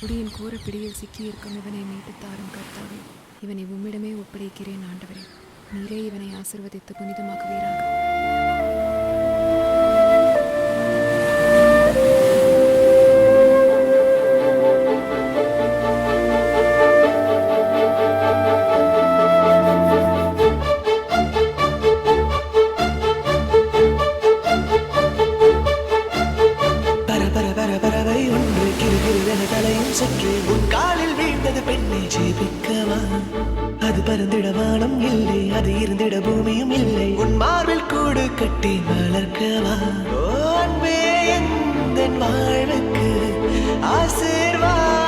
குடியின் கோர பிடியில் சிக்கியிருக்கும் இவனை மீட்டு தாரும் கர்த்தாவே. இவனை உம்மிடமே ஒப்படைக்கிறேன் ஆண்டவரே. நீரே இவனை ஆசிர்வதித்து புனிதமாக்குவீராக. சற்று உன் காலில் வீழ்ந்தது பெண்ணை ஜெபிக்கவா? அது பறந்திட வானம் இல்லை, அது இருந்திட பூமியும் இல்லை. உன் மார்பில் கூடு கட்டி வளர்க்கவா? ஓ அன்பே, எந்த வாழ்வுக்கு ஆசீர்வாதம்.